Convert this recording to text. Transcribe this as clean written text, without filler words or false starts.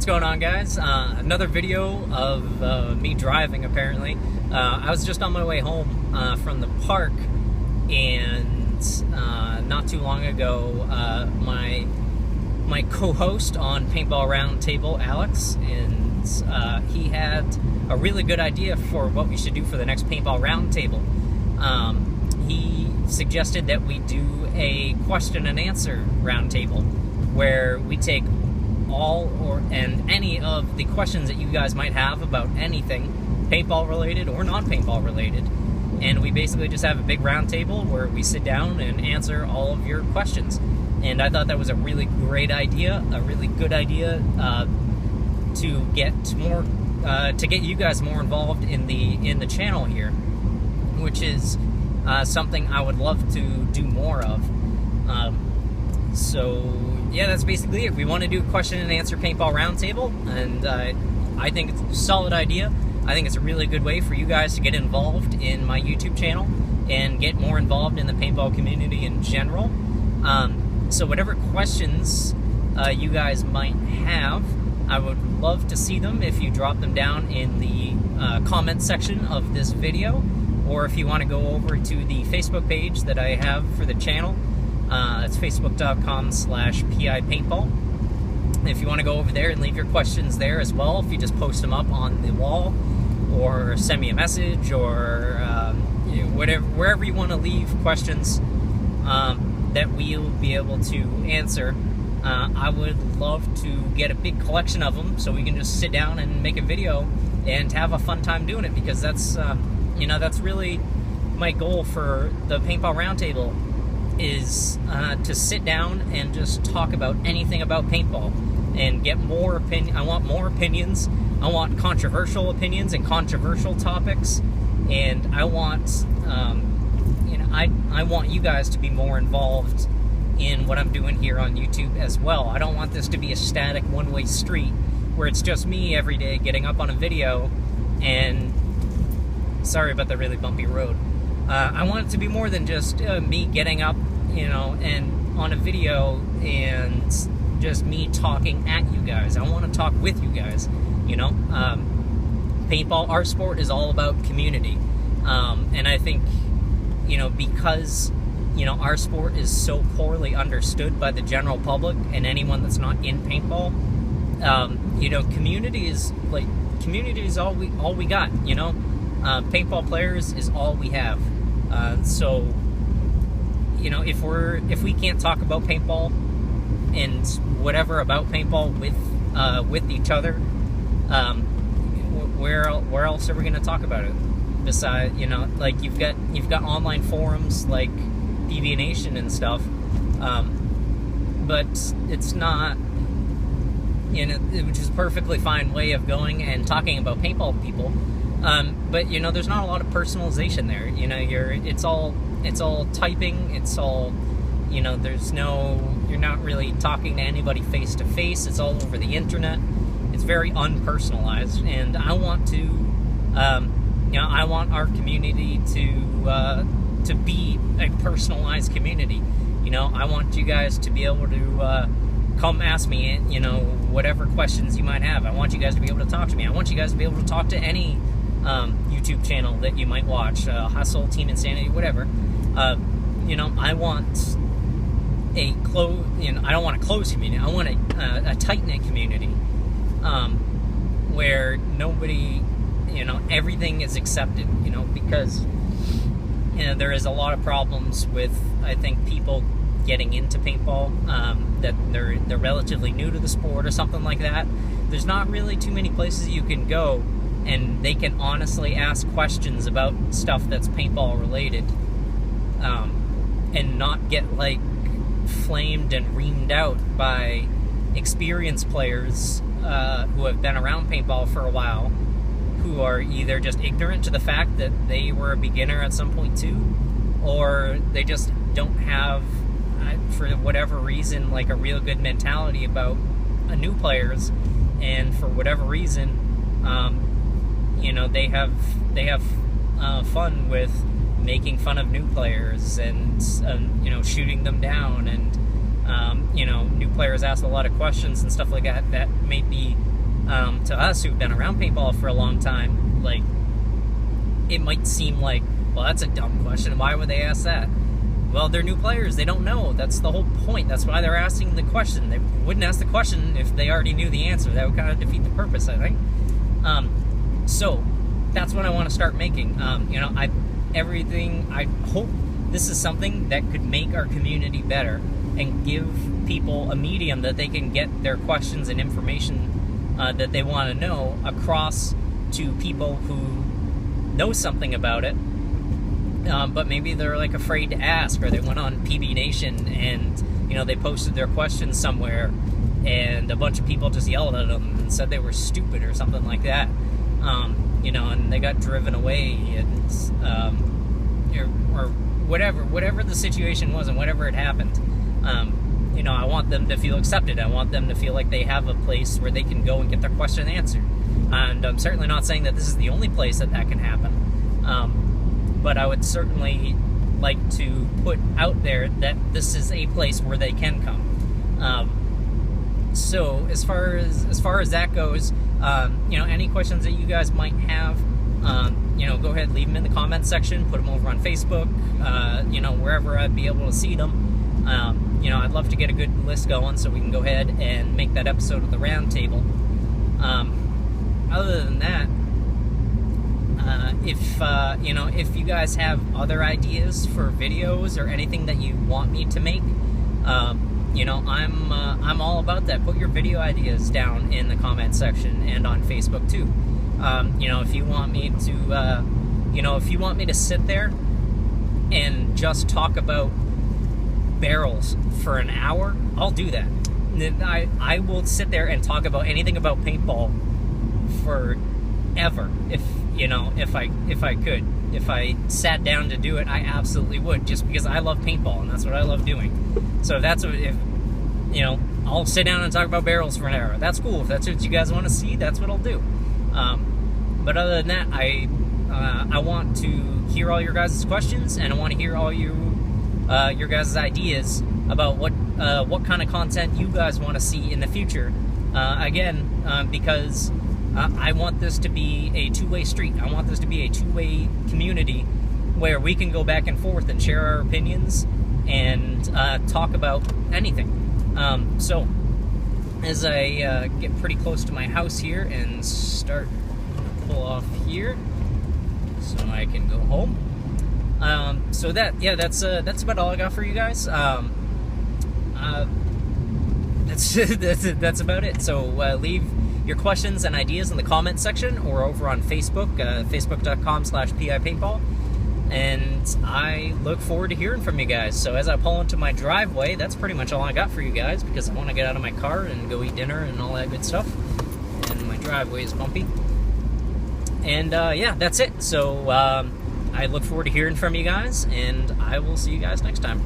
What's going on, guys? Another video of me driving, apparently. I was just on my way home from the park, and not too long ago, my co-host on Paintball Roundtable, Alex, and he had a really good idea for what we should do for the next Paintball Roundtable. He suggested that we do a question and answer roundtable, where we take all and any of the questions that you guys might have about anything, paintball related or non-paintball related, and we basically just have a big round table where we sit down and answer all of your questions. And I thought that was a really great idea, a really good idea to get you guys more involved in the channel here, which is something I would love to do more of. So yeah, that's basically it. We want to do a question and answer paintball roundtable, and I think it's a solid idea. I think it's a really good way for you guys to get involved in my YouTube channel and get more involved in the paintball community in general. So whatever questions you guys might have, I would love to see them if you drop them down in the comment section of this video, or if you want to go over to the Facebook page that I have for the channel. It's facebook.com/PI Paintball. If you want to go over there and leave your questions there as well, if you just post them up on the wall, or send me a message, or wherever you want to leave questions that we'll be able to answer, I would love to get a big collection of them so we can just sit down and make a video and have a fun time doing it, because that's that's really my goal for the Paintball Roundtable, is to sit down and just talk about anything about paintball and get more opinion. I want more opinions. I want controversial opinions and controversial topics, and I want I want you guys to be more involved in what I'm doing here on YouTube as well. I don't want this to be a static one-way street where it's just me every day getting up on a video, and sorry about the really bumpy road. I want it to be more than just me getting up, and on a video and just me talking at you guys. I want to talk with you guys, Paintball, our sport, is all about community. And I think, because, our sport is so poorly understood by the general public and anyone that's not in paintball, community is all we got, paintball players is all we have. So, if we can't talk about paintball and whatever about paintball with each other, where else are we going to talk about it? Besides, like you've got online forums like DeviantArt and stuff, but it's not, which is a perfectly fine way of going and talking about paintball people. But there's not a lot of personalization there. It's all typing. It's all, you're not really talking to anybody face to face. It's all over the internet. It's very unpersonalized, and I want to, I want our community to be a personalized community. I want you guys to be able to come ask me, whatever questions you might have. I want you guys to be able to talk to me. I want you guys to be able to talk to any YouTube channel that you might watch, Hustle, Team Insanity, whatever. I want I don't want a closed community. I want a tight-knit community, where nobody, everything is accepted, because, there is a lot of problems with, I think, people getting into paintball, that they're relatively new to the sport or something like that. There's not really too many places you can go and they can honestly ask questions about stuff that's paintball related, and not get flamed and reamed out by experienced players who have been around paintball for a while, who are either just ignorant to the fact that they were a beginner at some point too, or they just don't have, for whatever reason, a real good mentality about new players, and for whatever reason, they have fun with making fun of new players and shooting them down and New players ask a lot of questions and stuff like that that may be, to us who've been around paintball for a long time, like, it might seem like, well, that's a dumb question. Why would they ask that? Well, they're new players. They don't know. That's the whole point. That's why they're asking the question. They wouldn't ask the question if they already knew the answer. That would kind of defeat the purpose, I think. So that's what I want to start making. I hope this is something that could make our community better and give people a medium that they can get their questions and information that they want to know across to people who know something about it, but maybe they're like afraid to ask, or they went on PB Nation and they posted their questions somewhere and a bunch of people just yelled at them and said they were stupid or something like that, and they got driven away, and or whatever the situation was and whatever had happened. I want them to feel accepted. I want them to feel like they have a place where they can go and get their question answered. And I'm certainly not saying that this is the only place that can happen. But I would certainly like to put out there that this is a place where they can come. So as far as that goes, any questions that you guys might have, go ahead, leave them in the comments section, put them over on Facebook, wherever I'd be able to see them. I'd love to get a good list going so we can go ahead and make that episode of the roundtable. Other than that, if you guys have other ideas for videos or anything that you want me to make, I'm all about that. Put your video ideas down in the comment section and on Facebook too. If you want me to, sit there and just talk about barrels for an hour, I'll do that. I will sit there and talk about anything about paintball forever if I could. If I sat down to do it, I absolutely would, just because I love paintball and that's what I love doing. So I'll sit down and talk about barrels for an hour. That's cool. If that's what you guys want to see, that's what I'll do. But other than that, I want to hear all your guys' questions, and I want to hear all your guys' ideas about what kind of content you guys want to see in the future. Because I want this to be a two-way street. I want this to be a two-way community where we can go back and forth and share our opinions and talk about anything. So as I get pretty close to my house here and start to pull off here so I can go home. That's about all I got for you guys. That's about it. So leave your questions and ideas in the comment section or over on Facebook, facebook.com/PI Paintball. And I look forward to hearing from you guys. So as I pull into my driveway, that's pretty much all I got for you guys, because I want to get out of my car and go eat dinner and all that good stuff. And my driveway is bumpy. And that's it. So I look forward to hearing from you guys, and I will see you guys next time.